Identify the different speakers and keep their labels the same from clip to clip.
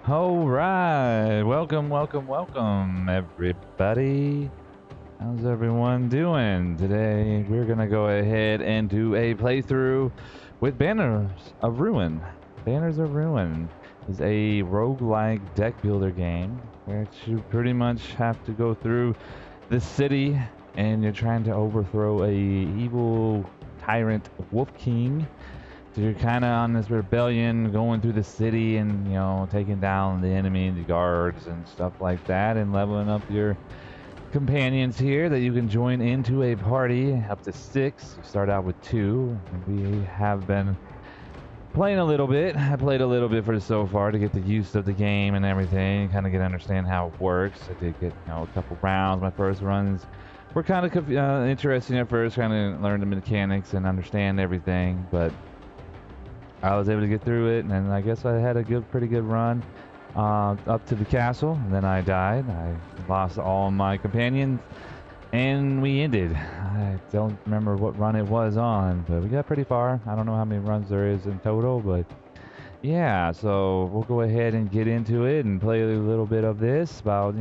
Speaker 1: All right, welcome, everybody. How's everyone doing? Today, we're gonna go ahead and do a playthrough with Banners of Ruin. Banners of Ruin is a roguelike deck builder game where you pretty much have to go through the city and you're trying to overthrow a evil tyrant wolf king. So you're kind of on this rebellion, going through the city and, taking down the enemy, the guards and stuff like that, and leveling up your companions here that you can join into a party up to 6. You start out with 2. And we have been playing a little bit. I played a little bit for so far to get the use of the game and everything, kind of understand how it works. I did get, a couple rounds. My first runs were kind of interesting at first, trying to learn the mechanics and understand everything, but I was able to get through it, and then I guess I had a pretty good run up to the castle. And then I died. I lost all my companions, and we ended. I don't remember what run it was on, but we got pretty far. I don't know how many runs there is in total, but yeah. So we'll go ahead and get into it and play a little bit of this, about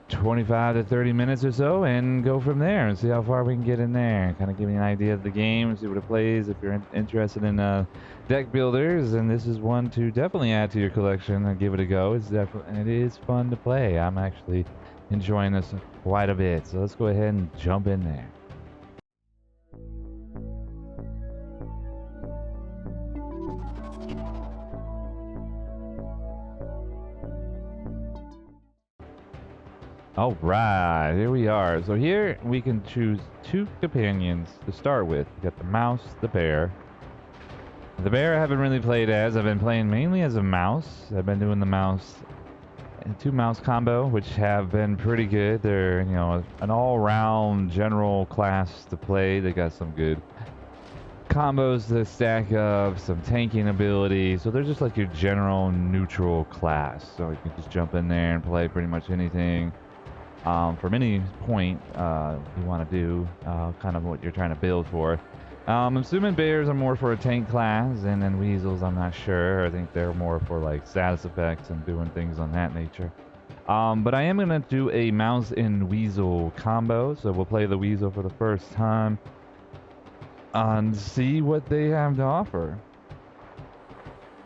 Speaker 1: 25 to 30 minutes or so, and go from there and see how far we can get in there. Kind of give you an idea of the game, see what it plays. If you're interested in deck builders, and this is one to definitely add to your collection and give it a go. It is fun to play. I'm actually enjoying this quite a bit. So let's go ahead and jump in there. All right, here we are. So here we can choose 2 companions to start with. We got the mouse, the bear. The bear I haven't really played as. I've been playing mainly as a mouse. I've been doing the mouse and 2 mouse combo, which have been pretty good. They're, an all-round general class to play. They got some good combos to stack up, some tanking ability. So they're just like your general neutral class. So you can just jump in there and play pretty much anything. From any point you want to do, kind of what you're trying to build for. I'm assuming bears are more for a tank class, and then weasels, I'm not sure. I think they're more for like status effects and doing things on that nature. But I am going to do a mouse and weasel combo, so we'll play the weasel for the first time and see what they have to offer.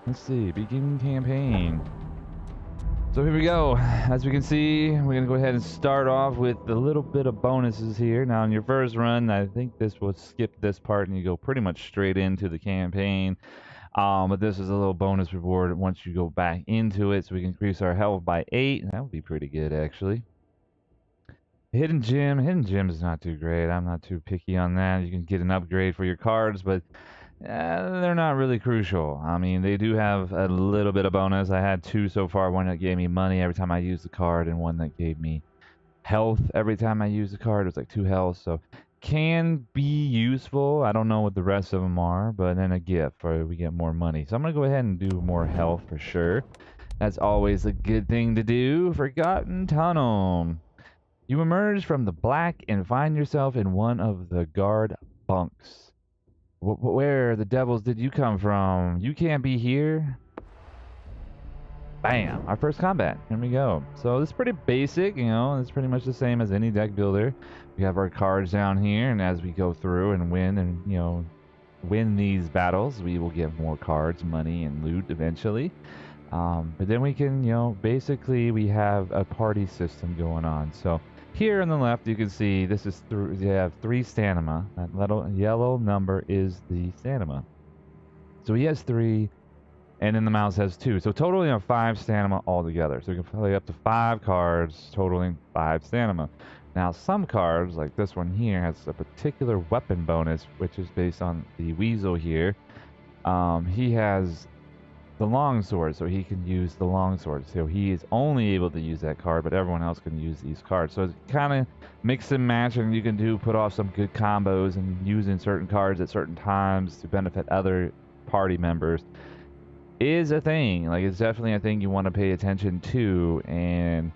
Speaker 1: Let's see, begin campaign. So here we go. As we can see, we're going to go ahead and start off with a little bit of bonuses here. Now, in your first run, I think this will skip this part and you go pretty much straight into the campaign. But this is a little bonus reward once you go back into it. So we can increase our health by 8. That would be pretty good, actually. Hidden gem. Hidden gem is not too great. I'm not too picky on that. You can get an upgrade for your cards, but they're not really crucial. I mean, they do have a little bit of bonus. I had 2 so far. One that gave me money every time I used the card, and one that gave me health every time I used the card. It was like 2 health, so can be useful. I don't know what the rest of them are, but then a gift for we get more money. So I'm going to go ahead and do more health for sure. That's always a good thing to do. Forgotten Tunnel. You emerge from the black and find yourself in one of the guard bunks. Where the devils did you come from? You can't be here. Bam! Our first combat. Here we go. So this is pretty basic, it's pretty much the same as any deck builder. We have our cards down here, and as we go through and win and, win these battles, we will get more cards, money, and loot eventually. But then we can, basically we have a party system going on. So here on the left, you can see this is you have 3 stamina. That little yellow number is the stamina. So he has 3, and then the mouse has 2. So totaling 5 stamina altogether. So you can play up to 5 cards, totaling 5 stamina. Now, some cards, like this one here, has a particular weapon bonus, which is based on the weasel here. He has the longsword, so he can use the longsword. So he is only able to use that card, but everyone else can use these cards. So it's kind of mix and match, and you can put off some good combos and using certain cards at certain times to benefit other party members is a thing. Like, it's definitely a thing you want to pay attention to, and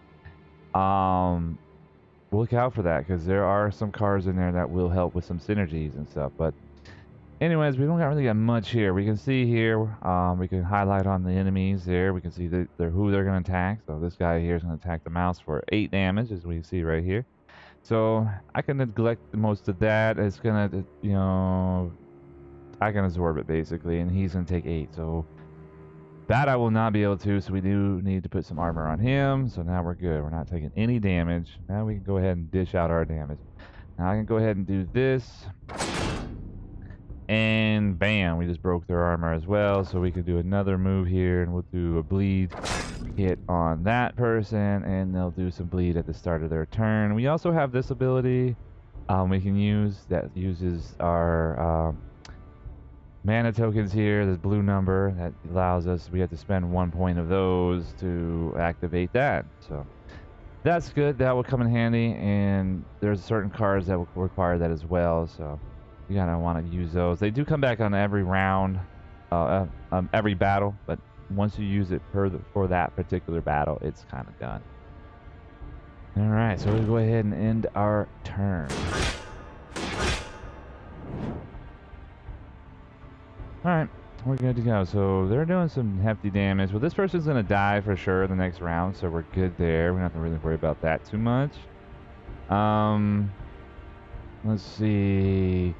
Speaker 1: look out for that, because there are some cards in there that will help with some synergies and stuff. But Anyways, we don't really got much here. We can see here, we can highlight on the enemies there. We can see who they're going to attack. So this guy here is going to attack the mouse for 8 damage, as we see right here. So I can neglect most of that. It's going to, you know, I can absorb it basically, and he's going to take 8. So that I will not be able to, so we do need to put some armor on him. So now we're good. We're not taking any damage. Now we can go ahead and dish out our damage. Now I can go ahead and do this. And bam, we just broke their armor as well. So we could do another move here, and we'll do a bleed hit on that person, and they'll do some bleed at the start of their turn. We also have this ability we can use that uses our mana tokens here, this blue number that allows us, we have to spend 1 point of those to activate that. So that's good. That will come in handy, and there's certain cards that will require that as well. So you gotta want to use those. They do come back on every round, every battle, but once you use it for that particular battle, it's kind of done. All right, so we'll go ahead and end our turn. All right, we're good to go. So they're doing some hefty damage. Well, this person's gonna die for sure the next round, so we're good there. We don't have to really worry about that too much. Let's see.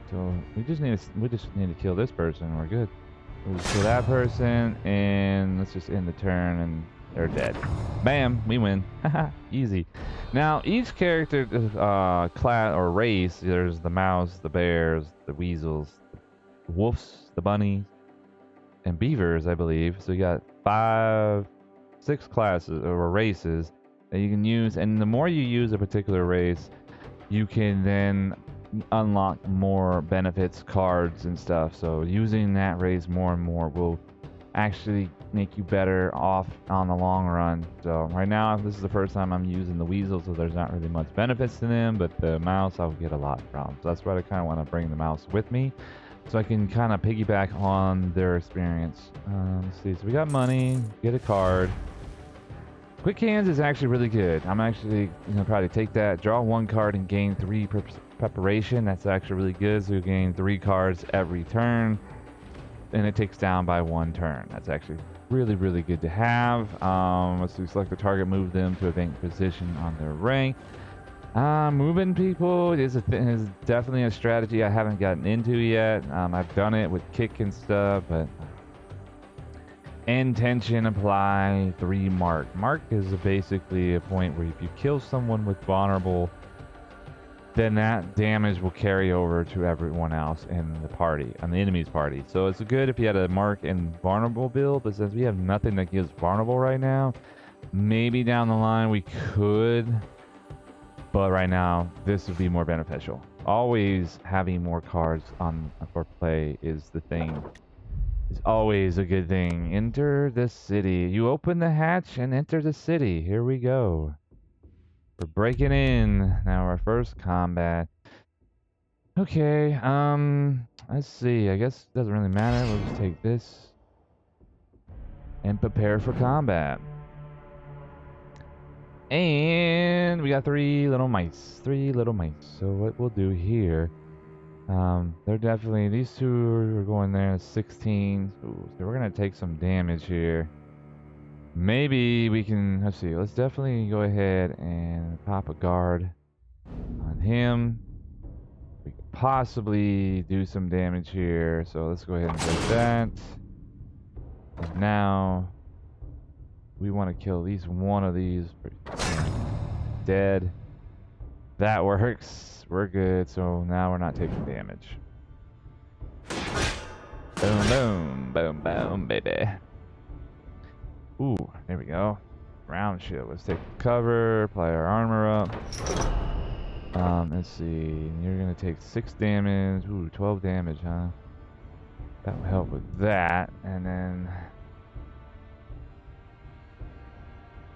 Speaker 1: So we just need to kill this person. We're good. We'll just kill that person, and let's just end the turn, and they're dead. Bam, we win. Easy. Now each character class or race, there's the mouse, the bears, the weasels, the wolves, the bunnies, and beavers, I believe. So you got 6 classes or races that you can use, and the more you use a particular race, you can then unlock more benefits, cards, and stuff. So using that race more and more will actually make you better off on the long run. So right now, this is the first time I'm using the weasel, so there's not really much benefits to them, but the mouse I'll get a lot from. So that's why I kind of want to bring the mouse with me, so I can kind of piggyback on their experience. Let's see. So we got money, get a card. Quick hands is actually really good. I'm actually gonna probably take that, draw 1 card, and gain 3 preparation. That's actually really good. So you gain 3 cards every turn, and it takes down by 1 turn. That's actually really, really good to have. Let's do select the target, move them to a vacant position on their rank. Moving people is definitely a strategy I haven't gotten into yet. I've done it with kick and stuff, but intention, apply 3 mark. Mark is basically a point where if you kill someone with vulnerable, then that damage will carry over to everyone else in the party, on the enemy's party. So it's good if you had a mark and vulnerable build, but since we have nothing that gives vulnerable right now, maybe down the line we could, but right now this would be more beneficial. Always having more cards on for play is the thing. It's always a good thing. Enter the city. You open the hatch and enter the city. Here we go. We're breaking in. Now our first combat. Okay, let's see. I guess it doesn't really matter. We'll just take this and prepare for combat. And we got 3 little mice. 3 little mice. So what we'll do here, they're definitely, these 2 are going there, 16. Ooh, so we're gonna take some damage here. Maybe we can, let's see, let's definitely go ahead and pop a guard on him. We could possibly do some damage here, so let's go ahead and do that. And now we want to kill at least one of these. Dead. That works. We're good, so now we're not taking damage. Boom, boom, boom, boom, baby. Ooh, there we go. Round shield. Let's take cover, apply our armor up. Let's see. You're gonna take 6 damage. Ooh, 12 damage, huh? That will help with that. And then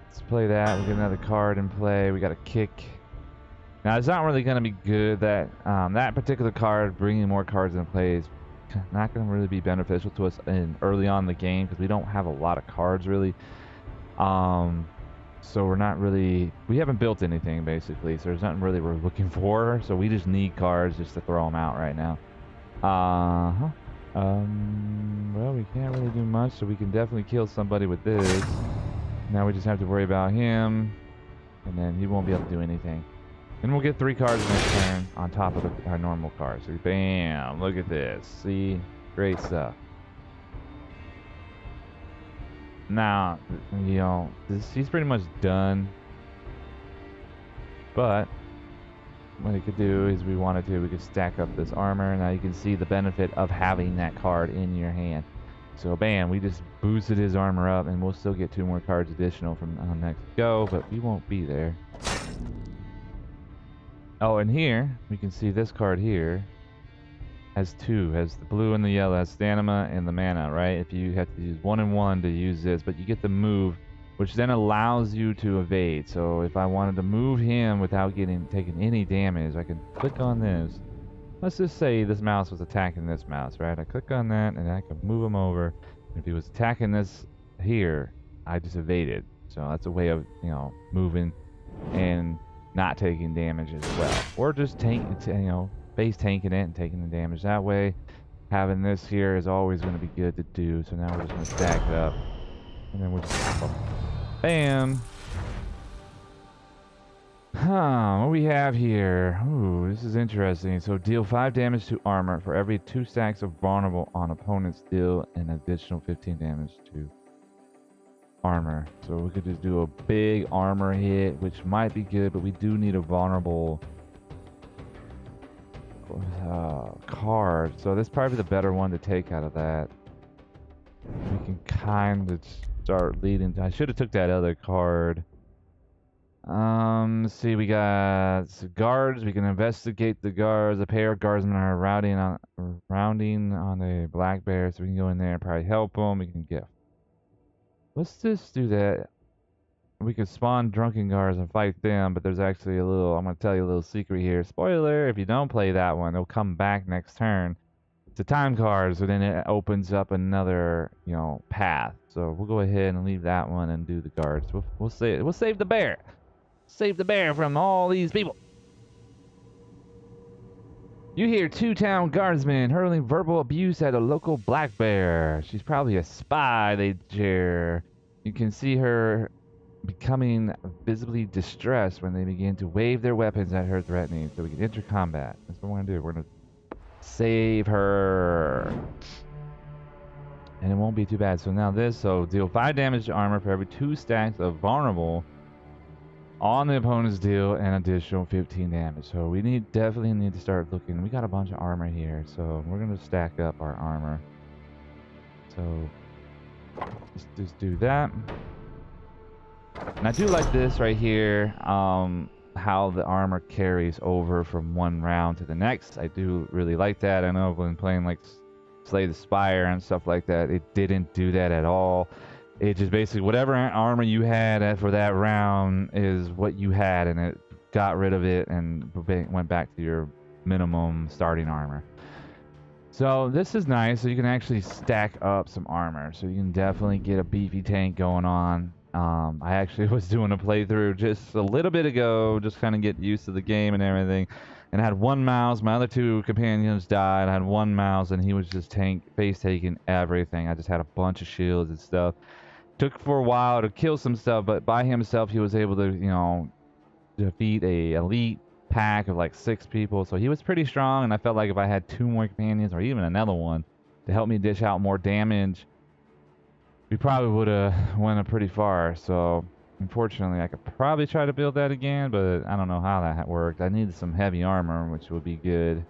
Speaker 1: let's play that. We get another card in play. We got a kick. Now it's not really gonna be good. That that particular card, bringing more cards in play, is not gonna really be beneficial to us in early on in the game because we don't have a lot of cards really. So we're not really, we haven't built anything basically, so there's nothing really we're looking for. So we just need cards just to throw them out right now. Well, we can't really do much, so we can definitely kill somebody with this. Now we just have to worry about him, and then he won't be able to do anything. And we'll get 3 cards next turn on top of our normal cards. So bam, look at this. See, great stuff. Now, you know, he's pretty much done. But what he could do is, we wanted to, we could stack up this armor. Now you can see the benefit of having that card in your hand. So bam, we just boosted his armor up, and we'll still get 2 more cards additional from next go, but we won't be there. Oh, and here we can see this card here has 2, has the blue and the yellow, has stamina and the mana, right? If you have to use 1 and 1 to use this, but you get the move, which then allows you to evade. So if I wanted to move him without taking any damage, I can click on this. Let's just say this mouse was attacking this mouse, right? I click on that and I can move him over. If he was attacking this here, I just evaded. So that's a way of, you know, moving and not taking damage as well. Or just base tanking it and taking the damage that way. Having this here is always going to be good to do. So now we're just going to stack it up, and then we'll just bam. What we have here? Ooh, this is interesting. So deal 5 damage to armor for every 2 stacks of vulnerable on opponents. Deal an additional 15 damage to armor. So we could just do a big armor hit, which might be good, but we do need a vulnerable card. So this is probably the better one to take out of that. We can kind of start leading. I should have took that other card. Let's see, we got guards. We can investigate the guards. A pair of guardsmen are rounding on a black bear, so we can go in there and probably help them. We can get. Let's just do that. We can spawn drunken guards and fight them, but there's actually a little. I'm gonna tell you a little secret here. Spoiler: if you don't play that one, they'll come back next turn. It's a time card, so then it opens up another, you know, path. So we'll go ahead and leave that one and do the guards. We'll save the bear. Save the bear from all these people. You hear 2 town guardsmen hurling verbal abuse at a local black bear. She's probably a spy, they jeer. You can see her becoming visibly distressed when they begin to wave their weapons at her, threatening. So we can enter combat. That's what we're going to do. We're going to save her. And it won't be too bad. So now this, so deal 5 damage to armor for every 2 stacks of vulnerable on the opponent's deal, an additional 15 damage. So we definitely need to start looking. We got a bunch of armor here, so we're gonna stack up our armor. So let's just do that. And I do like this right here, how the armor carries over from one round to the next. I do really like that. I know when playing like Slay the Spire and stuff like that, it didn't do that at all. It just basically, whatever armor you had for that round is what you had, and it got rid of it and went back to your minimum starting armor. So this is nice. So you can actually stack up some armor. So you can definitely get a beefy tank going on. I actually was doing a playthrough just a little bit ago, just kind of get used to the game and everything. And I had 1 mouse. My other 2 companions died. I had 1 mouse, and he was just base taking everything. I just had a bunch of shields and stuff. Took for a while to kill some stuff, but by himself he was able to, you know, defeat a elite pack of like 6 people. So he was pretty strong, and I felt like if I had 2 more companions or even another one to help me dish out more damage, we probably would have went pretty far. So unfortunately I could probably try to build that again, but I don't know how that worked. I needed some heavy armor, which would be good,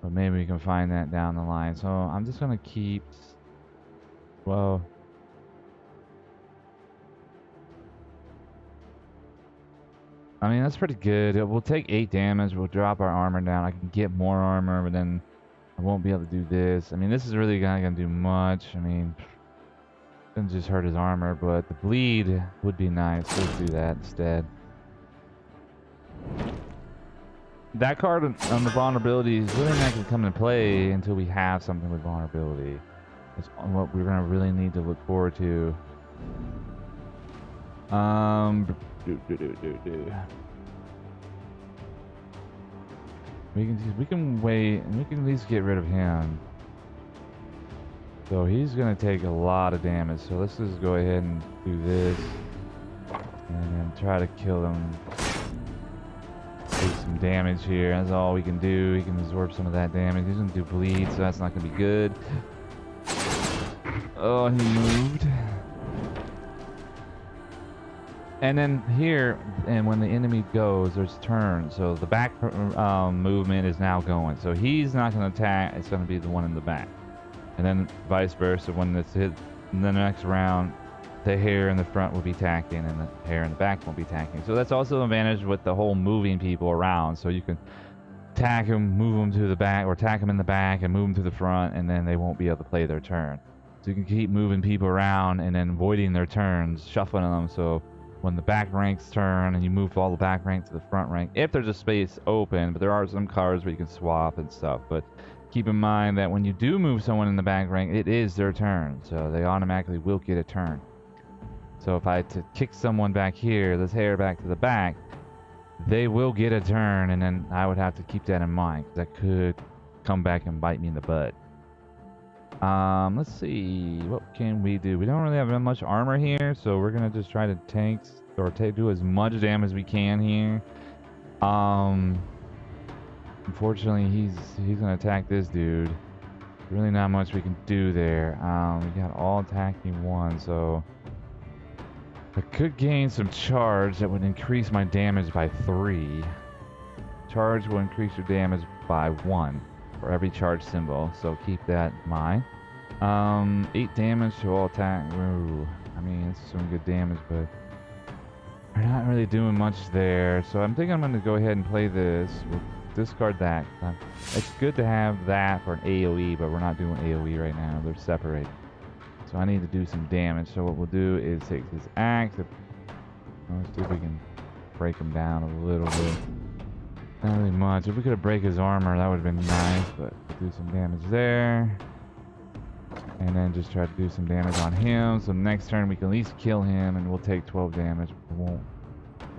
Speaker 1: but maybe we can find that down the line. So I'm just gonna keep, well, I mean, that's pretty good. We'll take 8 damage. We'll drop our armor down. I can get more armor, but then I won't be able to do this. I mean, this is really not going to do much. I mean, it doesn't just hurt his armor, but the bleed would be nice. Let's do that instead. That card on the vulnerability is really not going to come into play until we have something with vulnerability. That's what we're going to really need to look forward to. Do. We can wait, and we can at least get rid of him. So he's gonna take a lot of damage. So let's just go ahead and do this, and then try to kill him. Take some damage here. That's all we can do. He can absorb some of that damage. He's gonna do bleed, so that's not gonna be good. Oh, he moved. And then here, and when the enemy goes, there's turns. So the back movement is now going. So he's not going to attack. It's going to be the one in the back. And then vice versa. When it's hit in the next round, the hair in the front will be attacking, and the hair in the back won't be attacking. So that's also an advantage with the whole moving people around. So you can attack them, move them to the back, or attack them in the back and move them to the front, and then they won't be able to play their turn. So you can keep moving people around and then voiding their turns, shuffling them. So when the back ranks turn and you move all the back rank to the front rank, if there's a space open, but there are some cards where you can swap and stuff. But keep in mind that when you do move someone in the back rank, it is their turn. So they automatically will get a turn. So if I had to kick someone back here, this hair back to the back, they will get a turn, and then I would have to keep that in mind, because that could come back and bite me in the butt. Let's see, what can we do? We don't really have that much armor here, so we're gonna just try to tank or do as much damage as we can here. Unfortunately, he's gonna attack this dude. Really not much we can do there. We got all attacking one, so I could gain some charge that would increase my damage by 3. Charge will increase your damage by 1 for every charge symbol, so keep that in mind. 8 damage to all attack. Ooh, I mean, it's some good damage, but we're not really doing much there. So I'm thinking I'm going to go ahead and play this. We'll discard that. It's good to have that for an AoE, but we're not doing AoE right now. They're separated. So I need to do some damage. So what we'll do is take this axe. Let's see if we can break him down a little bit. Not really much. If we could have break his armor, that would have been nice, but we'll do some damage there. And then just try to do some damage on him. So next turn we can at least kill him, and we'll take 12 damage. It won't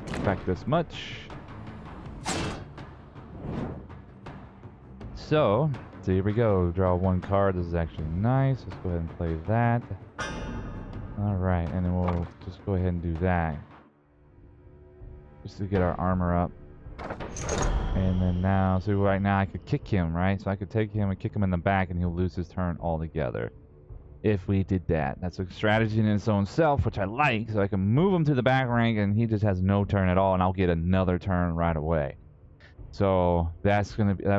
Speaker 1: affect us much. So here we go. Draw 1 card. This is actually nice. Let's go ahead and play that. Alright, and then we'll just go ahead and do that. Just to get our armor up. And then now, so right now I could kick him, right? So I could take him and kick him in the back, and he'll lose his turn altogether. If we did that. That's a strategy in its own self, which I like. So I can move him to the back rank, and he just has no turn at all, and I'll get another turn right away. So that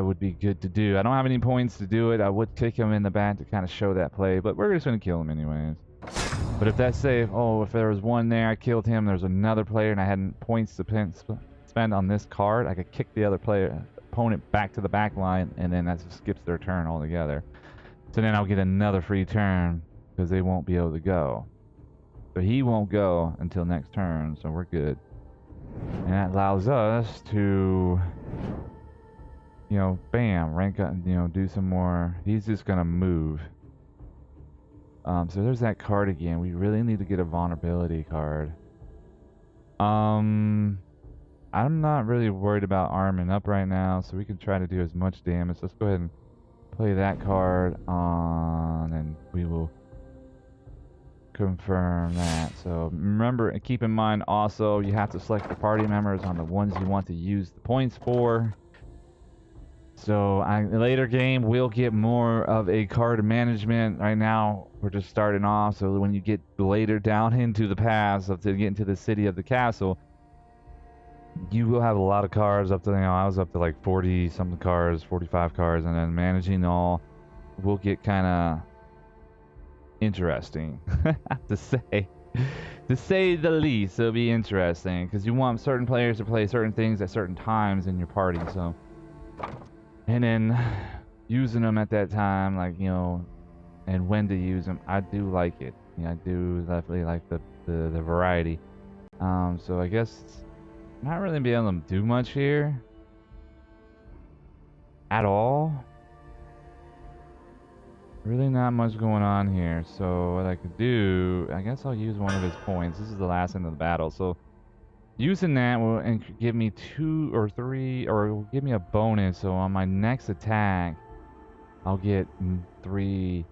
Speaker 1: would be good to do. I don't have any points to do it. I would kick him in the back to kind of show that play, but we're just going to kill him anyways. But if that's safe, if there was one there, I killed him, there's another player, and I hadn't points to spend on this card, I could kick the other opponent back to the back line, and then that just skips their turn altogether. So then I'll get another free turn, because they won't be able to go. So he won't go until next turn, so we're good. And that allows us to, bam, rank up, do some more. He's just going to move. So there's that card again. We really need to get a vulnerability card. I'm not really worried about arming up right now, so we can try to do as much damage. Let's go ahead and play that card on, and we will confirm that. So remember, and keep in mind also, you have to select the party members on the ones you want to use the points for. So later game we'll get more of a card management. Right now we're just starting off, so when you get later down into the pass to get into the city of the castle, you will have a lot of cards up to, I was up to like 40 something cards, 45 cards, and then managing all will get kind of interesting to say the least. It'll be interesting because you want certain players to play certain things at certain times in your party, so, and then using them at that time, like, and when to use them. I do like it. I do definitely like the variety. So I guess not really be able to do much here at all. Really not much going on here. So what I could do, I guess I'll use one of his points. This is the last end of the battle. So using that will give me 2 or 3, or it will give me a bonus. So on my next attack, I'll get 3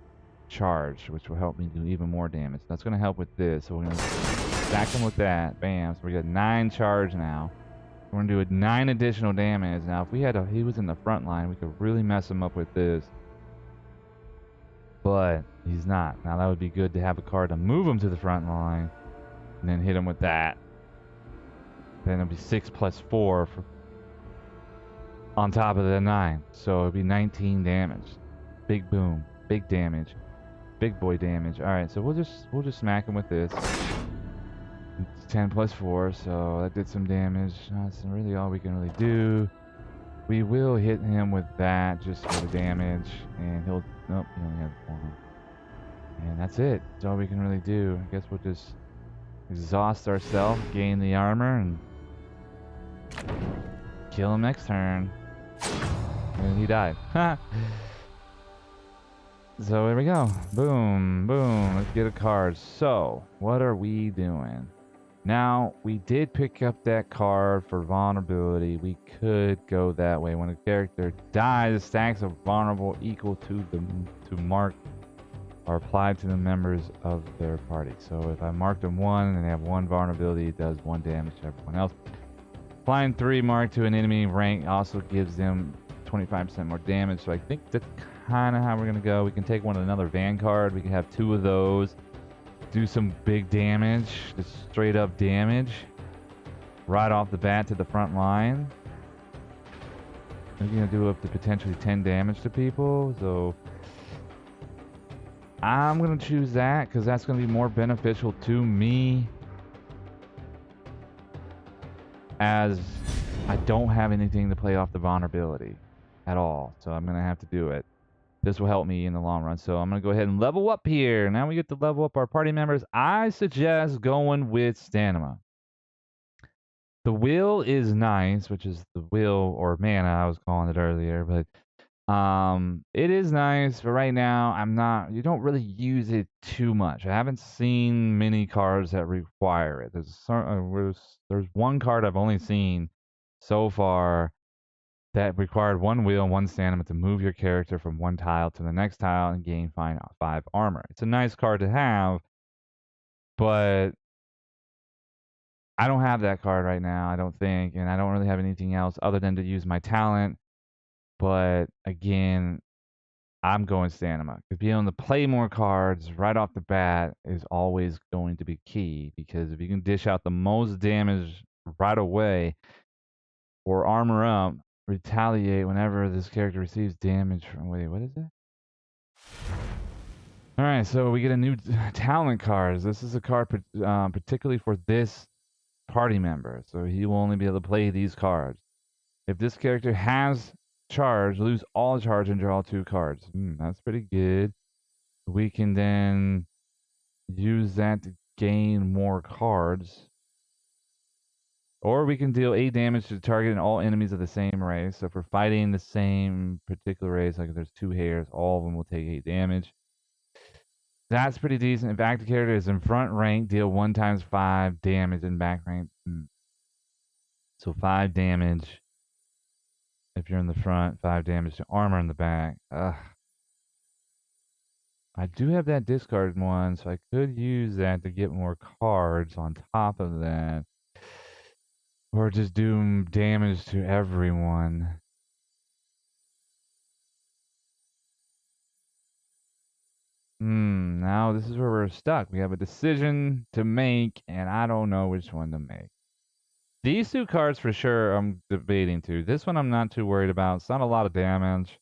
Speaker 1: charge, which will help me do even more damage. That's going to help with this. So we're going to stack him with that. Bam. So we got 9 charge now. We're going to do 9 additional damage. Now, if he was in the front line, we could really mess him up with this. But he's not. Now, that would be good to have a card to move him to the front line and then hit him with that. Then it'll be 6 plus 4 on top of the 9. So it'll be 19 damage. Big boom. Big damage. Big boy damage. Alright, so we'll just smack him with this. It's 10 plus 4, so that did some damage. That's really all we can really do. We will hit him with that just for the damage. And he'll... Nope, he only has 1. And that's it. That's all we can really do. I guess we'll just exhaust ourselves, gain the armor, and kill him next turn. And he died. So here we go. Boom, boom. Let's get a card. So, what are we doing? Now, we did pick up that card for vulnerability. We could go that way. When a character dies, stacks of vulnerable equal to mark are applied to the members of their party. So if I mark them 1 and they have 1 vulnerability, it does 1 damage to everyone else. Applying 3 mark to an enemy rank also gives them 25% more damage. So I think that's kind of how we're going to go. We can take another van card. We can have 2 of those. Do some big damage. Just straight up damage. Right off the bat to the front line. We're going to do up to potentially 10 damage to people. So I'm going to choose that because that's going to be more beneficial to me, as I don't have anything to play off the vulnerability at all. So I'm going to have to do it. This will help me in the long run. So I'm going to go ahead and level up here. Now we get to level up our party members. I suggest going with stamina. The will is nice, which is the will or mana I was calling it earlier, but it is nice, but right now you don't really use it too much. I haven't seen many cards that require it. There's 1 card I've only seen so far that required 1 wheel and 1 stamina to move your character from 1 tile to the next tile and gain 5 armor. It's a nice card to have, but I don't have that card right now, I don't think, and I don't really have anything else other than to use my talent. But again, I'm going stamina, because being able to play more cards right off the bat is always going to be key, because if you can dish out the most damage right away or armor up, retaliate whenever this character receives damage from... Wait, what is it? Alright, so we get a new talent card. This is a card particularly for this party member, so he will only be able to play these cards. If this character has charge, lose all charge and draw 2 cards. That's pretty good. We can then use that to gain more cards. Or we can deal 8 damage to target and all enemies of the same race. So if we're fighting the same particular race, like if there's 2 hairs, all of them will take 8 damage. That's pretty decent. If active character is in front rank, deal 1 times 5 damage in back rank. So 5 damage if you're in the front, 5 damage to armor in the back. Ugh. I do have that discard 1, so I could use that to get more cards on top of that. Or just do damage to everyone. Now this is where we're stuck. We have a decision to make, and I don't know which one to make. These 2 cards for sure I'm debating too. This one I'm not too worried about. It's not a lot of damage.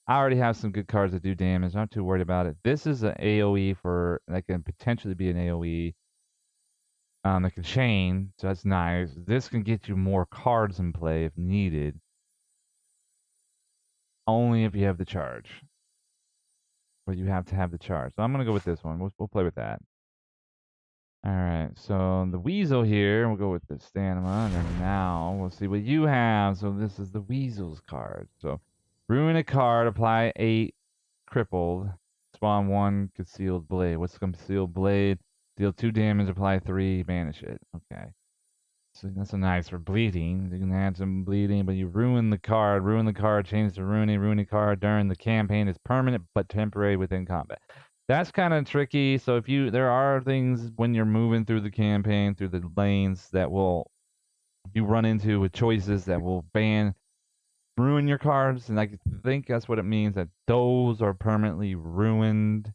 Speaker 1: I already have some good cards that do damage. I'm not too worried about it. This is an AoE that can potentially be an AoE. That can chain, so that's nice. This can get you more cards in play if needed. Only if you have the charge. But you have to have the charge. So I'm going to go with this one. We'll play with that. Alright, so the Weasel here, we'll go with the stamina, and then now we'll see what you have. So this is the Weasel's card. So ruin a card, apply 8 crippled. Spawn 1 concealed blade. What's concealed blade? Deal 2 damage, apply 3, banish it. Okay. So that's a nice for bleeding. You can add some bleeding, but you ruin the card. Ruin the card, change the ruining card during the campaign is permanent but temporary within combat. That's kind of tricky. So if there are things when you're moving through the campaign, through the lanes that you run into with choices that will ruin your cards, and I think that's what it means, that those are permanently ruined.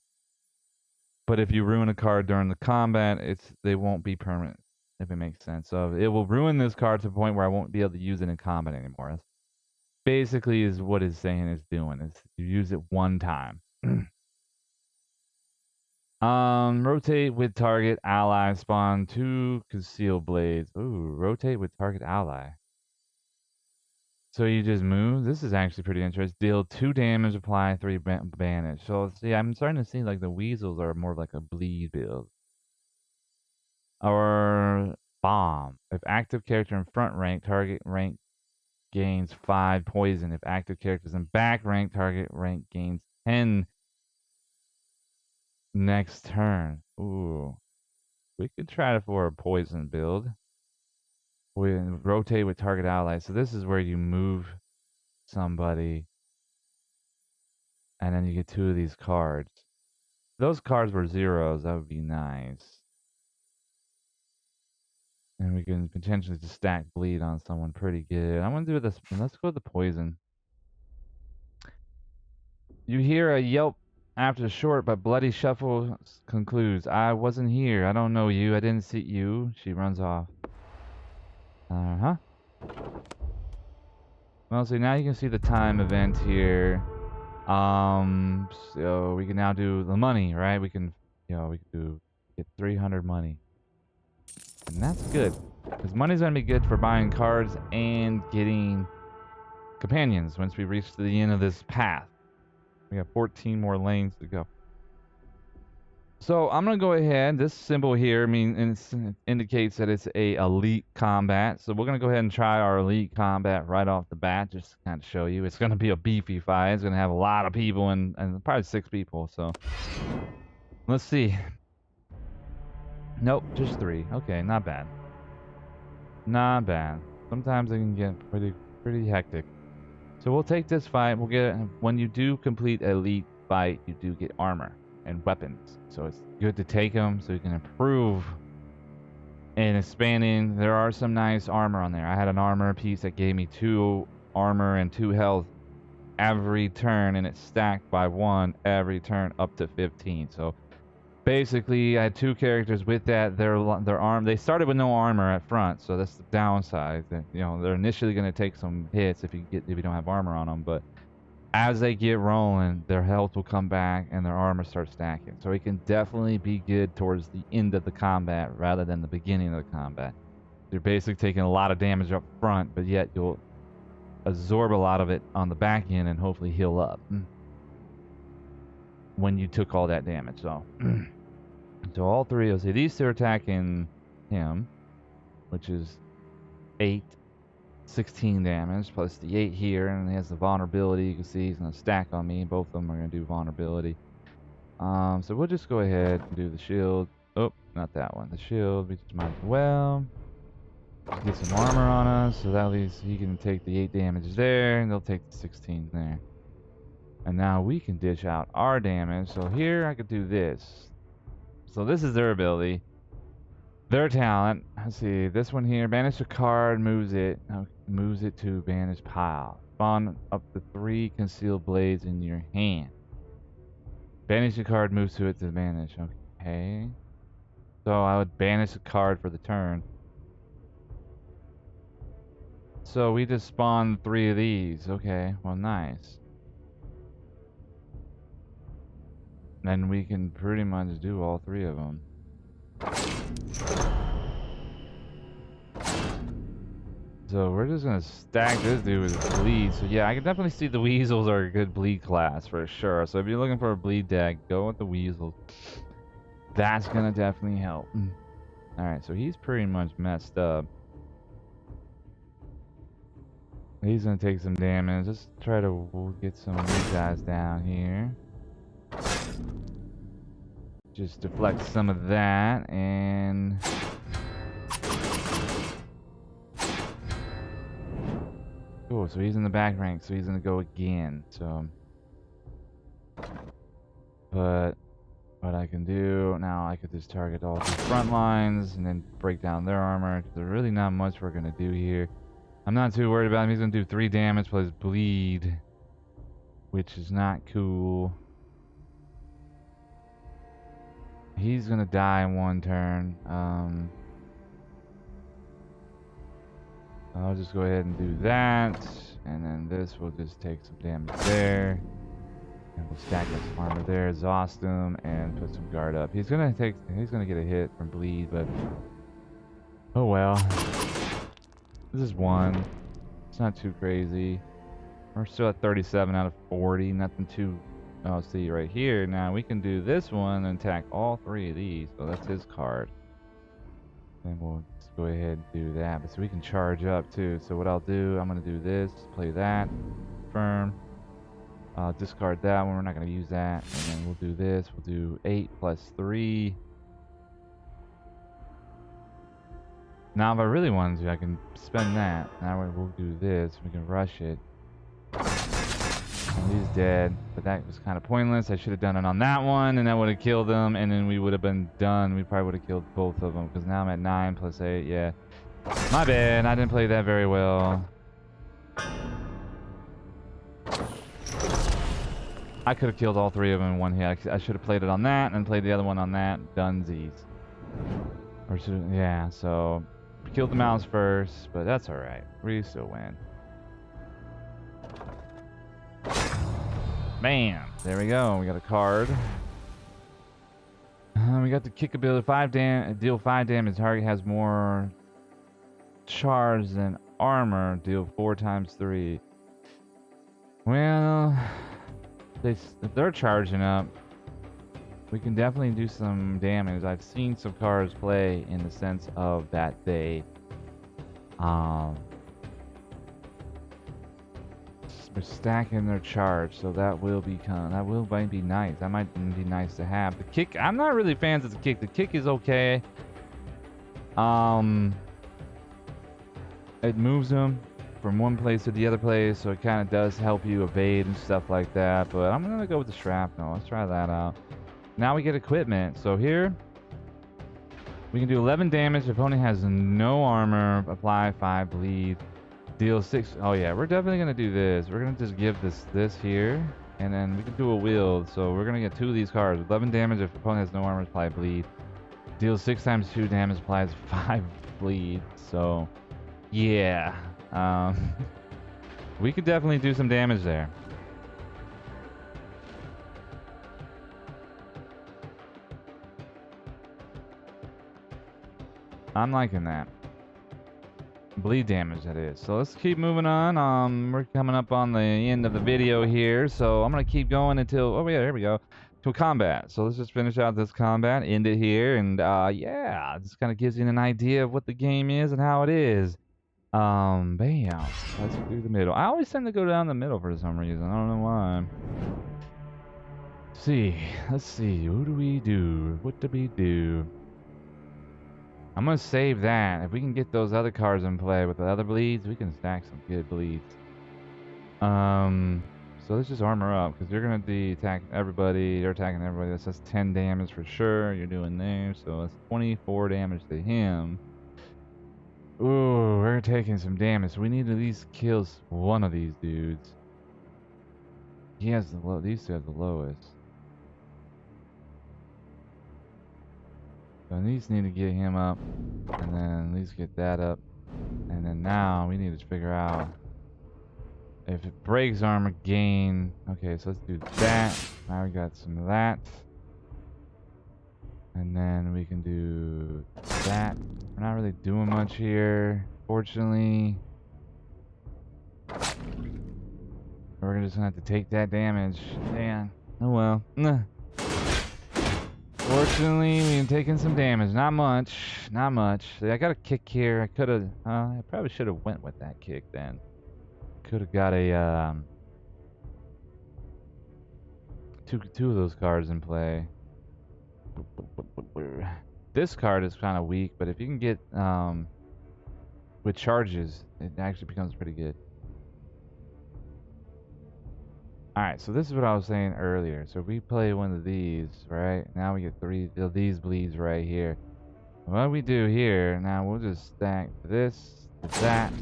Speaker 1: But if you ruin a card during the combat, they won't be permanent, if it makes sense. So it will ruin this card to the point where I won't be able to use it in combat anymore. That's basically is what it's saying it's doing. Is you use it one time. Rotate with target ally. Spawn 2 conceal blades. Ooh, rotate with target ally. So you just move. This is actually pretty interesting. Deal 2 damage, apply 3 banish. So see, I'm starting to see like the weasels are more like a bleed build. Or bomb. If active character in front rank, target rank gains 5 poison. If active characters in back rank, target rank gains 10 next turn. Ooh. We could try it for a poison build. We rotate with target allies. So this is where you move somebody and then you get 2 of these cards. If those cards were zeros, that would be nice. And we can potentially just stack bleed on someone pretty good. I'm gonna do this. Let's go with the poison. You hear a yelp after the short but bloody shuffle concludes. I wasn't here. I don't know you. I didn't see you. She runs off. Uh-huh. Well, so now you can see the time event here. So we can now do the money, right? We can get 300 money. And that's good. Because money's going to be good for buying cards and getting companions once we reach the end of this path. We got 14 more lanes to go. So I'm going to go ahead. This symbol here indicates that it's a elite combat. So we're going to go ahead and try our elite combat right off the bat, just to kind of show you. It's going to be a beefy fight. It's going to have a lot of people and probably 6 people. So let's see. Nope, just 3. Okay, not bad. Not bad. Sometimes it can get pretty hectic. So we'll take this fight. We'll get when you do complete elite fight, you do get armor and weapons. So it's good to take them so you can improve and expanding. There are some nice armor on there. I had an armor piece that gave me 2 armor and 2 health every turn, and it's stacked by 1 every turn up to 15. So basically, I had 2 characters with that. Their arm. They started with no armor at front, so that's the downside. That, they're initially going to take some hits if you don't have armor on them, but as they get rolling, their health will come back and their armor starts stacking. So it can definitely be good towards the end of the combat rather than the beginning of the combat. You're basically taking a lot of damage up front, but yet you'll absorb a lot of it on the back end and hopefully heal up when you took all that damage. So, so all 3 of these 2 are attacking him, which is 8. 16 damage plus the 8 here, and he has the vulnerability. You can see he's going to stack on me. Both of them are going to do vulnerability. So we'll just go ahead and do the shield. Oh, not that one. The shield, we just might as well get some armor on us, so that at least he can take the 8 damage there, and they'll take the 16 there. And now we can dish out our damage. So here I could do this. So this is their ability. Their talent, let's see, this one here, banish a card, moves it to banish pile. Spawn up to 3 concealed blades in your hand. Banish a card, moves to it to banish. Okay. So I would banish a card for the turn. So we just spawned 3 of these. Okay, well, nice. Then we can pretty much do all 3 of them. So we're just gonna stack this dude with bleed. So yeah, I can definitely see the weasels are a good bleed class for sure. So if you're looking for a bleed deck, go with the weasels. That's gonna definitely help. Alright, so he's pretty much messed up. He's gonna take some damage. Let's try to get some of these guys down here. just deflect some of that, and cool. So he's in the back rank, so he's gonna go again. So, but what I can do now, I could just target all the front lines and then break down their armor. There's really not much we're gonna do here. I'm not too worried about him. He's gonna do 3 damage plus bleed, which is not cool. He's gonna die in 1 turn. I'll just go ahead and do that, and then this will just take some damage there. And we'll stack up some armor there, exhaust him, and put some guard up. He's gonna get a hit from bleed, but oh well. This is 1. It's not too crazy. We're still at 37 out of 40. Nothing too. Oh, see right here. Now we can do this one and attack all 3 of these. So that's his card. Then we'll just go ahead and do that. But so we can charge up too. So what I'll do, I'm gonna do this, play that, confirm. Discard that one. We're not gonna use that. And then we'll do this. We'll do 8 plus 3. Now if I really wanted to, I can spend that. Now we'll do this. We can rush it. And he's dead, but that was kind of pointless. I should have done it on that one, and that would have killed him, and then we would have been done. We probably would have killed both of them, because now I'm at 9 plus 8. Yeah, my bad. I didn't play that very well. I could have killed all 3 of them in 1 hit. I should have played it on that, and then played the other one on that. Dunsies. Or should, yeah, so we killed the mouse first, but that's alright. We still win. Bam! There we go. We got a card. We got the kick ability. Deal 5 damage. Target has more charge than armor. Deal 4 times 3. Well, if they're charging up, we can definitely do some damage. I've seen some cards play in the sense of that they we're stacking their charge, so that might be nice. That might be nice to have. The kick, I'm not really fans of the kick. The kick is okay. It moves them from one place to the other place, so it kind of does help you evade and stuff like that. But I'm gonna go with the shrapnel. Let's try that out. Now we get equipment. So here we can do 11 damage. If opponent has no armor, apply 5 bleed. Deal 6. Oh yeah, we're definitely gonna do this. We're gonna just give this here, and then we can do a wield. So we're gonna get 2 of these cards. 11 damage if opponent has no armor, apply bleed. Deal 6 times 2 damage, applies 5 bleed. So yeah, we could definitely do some damage there. I'm liking that. Bleed damage, that is. So let's keep moving on. We're coming up on the end of the video here, so I'm gonna keep going until, oh yeah, here we go, to combat. So let's just finish out this combat, end it here, and yeah, this kind of gives you an idea of what the game is and how it is. Bam. Let's do the middle. I always tend to go down the middle for some reason. I don't know why. Let's see. What do we do? What do we do? I'm gonna save that. If we can get those other cards in play with the other bleeds, we can stack some good bleeds. So let's just armor up, because you're gonna be attacking everybody. You're attacking everybody. That's 10 damage for sure. You're doing there, so that's 24 damage to him. Ooh, we're taking some damage. So we need to at least kill one of these dudes. He has the low. These two have the lowest. So at least need to get him up, and then at least get that up, and then now we need to figure out if it breaks armor gain. Okay, so let's do that. Now we got some of that, and then we can do that. We're not really doing much here, fortunately. We're just gonna have to take that damage. Man, oh well. Fortunately, we've taken some damage. Not much. Not much. See, I got a kick here. I could have... I probably should have went with that kick then. Could have got a... two of those cards in play. this card is kind of weak, but if you can get with charges, it actually becomes pretty good. Alright, so this is what I was saying earlier. So if we play one of these, right? Now we get 3 of these bleeds right here. What we do here, now we'll just stack this, that,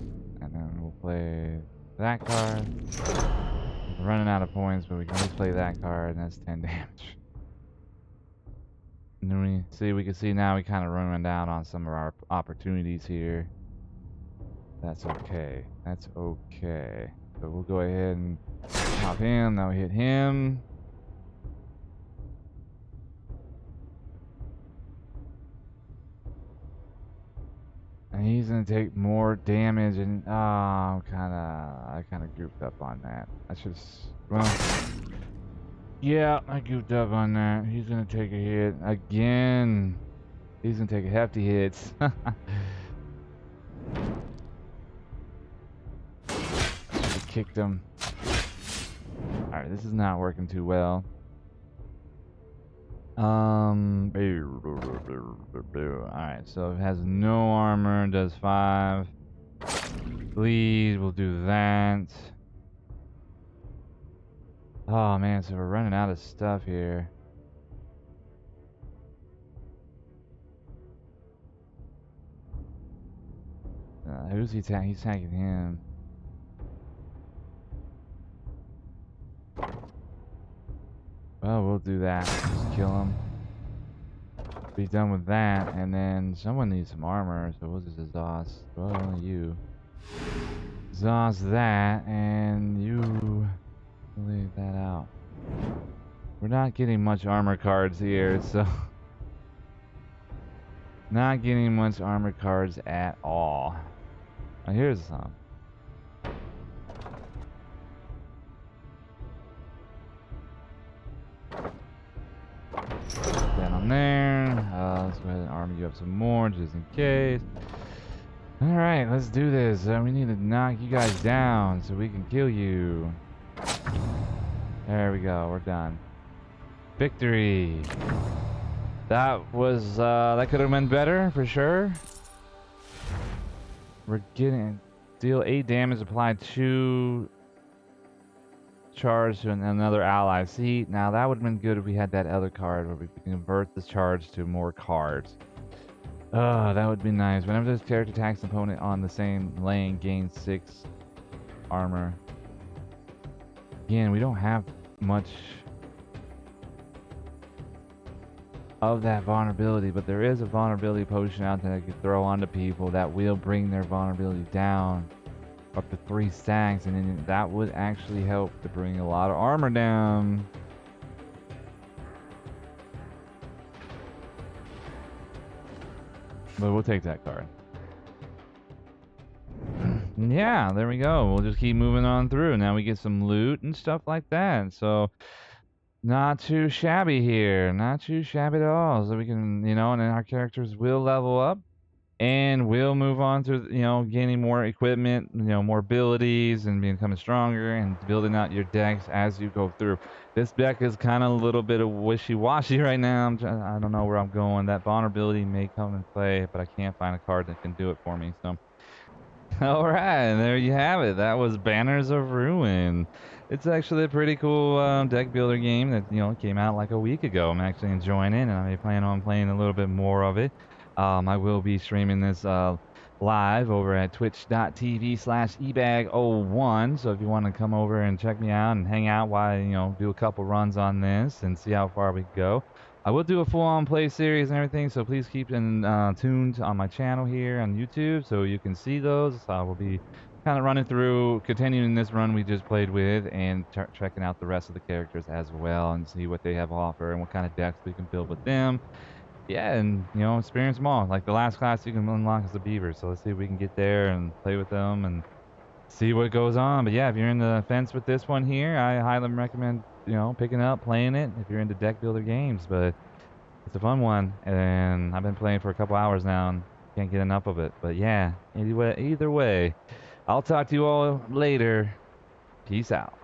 Speaker 1: and then we'll play that card. We're running out of points, but we can always play that card, and that's 10 damage. And then we can see now we kind of running down on some of our opportunities here. That's okay. That's okay. So we'll go ahead and pop him. Now we hit him. And he's gonna take more damage, and I kind of goofed up on that. I should, well, yeah, I goofed up on that. He's gonna take a hit again. He's gonna take a hefty hits. Should've kicked him. All right, this is not working too well. Alright, so it has no armor, does 5. Bleed, we'll do that. Oh man, so we're running out of stuff here. Who's he attacking? He's attacking him. Well, we'll do that. Just kill him. Be done with that, and then someone needs some armor, so we'll just exhaust. Well, only you. Exhaust that, and you leave that out. We're not getting much armor cards here, so not getting much armor cards at all. Now here's some. That on there. Let's go ahead and armor you up some more just in case. Alright, let's do this. We need to knock you guys down so we can kill you. There we go, we're done. Victory. That was, that could have been better for sure. We're getting, deal 8 damage, apply 2 charge to another ally. See, now that would have been good if we had that other card where we can convert this charge to more cards. That would be nice. Whenever this character attacks an opponent on the same lane, gains 6 armor. Again, we don't have much of that vulnerability, but there is a vulnerability potion out there that I could throw onto people that will bring their vulnerability down up to 3 stacks, and then that would actually help to bring a lot of armor down. But we'll take that card. Yeah, there we go. We'll just keep moving on through. Now we get some loot and stuff like that. So not too shabby here. Not too shabby at all. So we can, you know, and then our characters will level up. And we'll move on to, you know, gaining more equipment, you know, more abilities and becoming stronger and building out your decks as you go through. This deck is kind of a little bit of wishy-washy right now. I don't know where I'm going. That vulnerability may come and play, but I can't find a card that can do it for me. So, all right, there you have it. That was Banners of Ruin. It's actually a pretty cool deck builder game that, you know, came out like a week ago. I'm actually enjoying it, and I plan on playing a little bit more of it. I will be streaming this live over at twitch.tv/ebag01. So if you want to come over and check me out and hang out while, you know, do a couple runs on this and see how far we go. I will do a full-on play series and everything, so please keep in tuned on my channel here on YouTube so you can see those. We'll be kind of running through, continuing this run we just played with, and checking out the rest of the characters as well and see what they have to offer and what kind of decks we can build with them. Yeah, and, you know, experience them all. Like the last class you can unlock is the beaver, so let's see if we can get there and play with them and see what goes on. But yeah, if you're in the fence with this one here, I highly recommend, you know, picking up, playing it if you're into deck builder games. But it's a fun one, and I've been playing for a couple hours now and can't get enough of it. But yeah, either way, I'll talk to you all later. Peace out.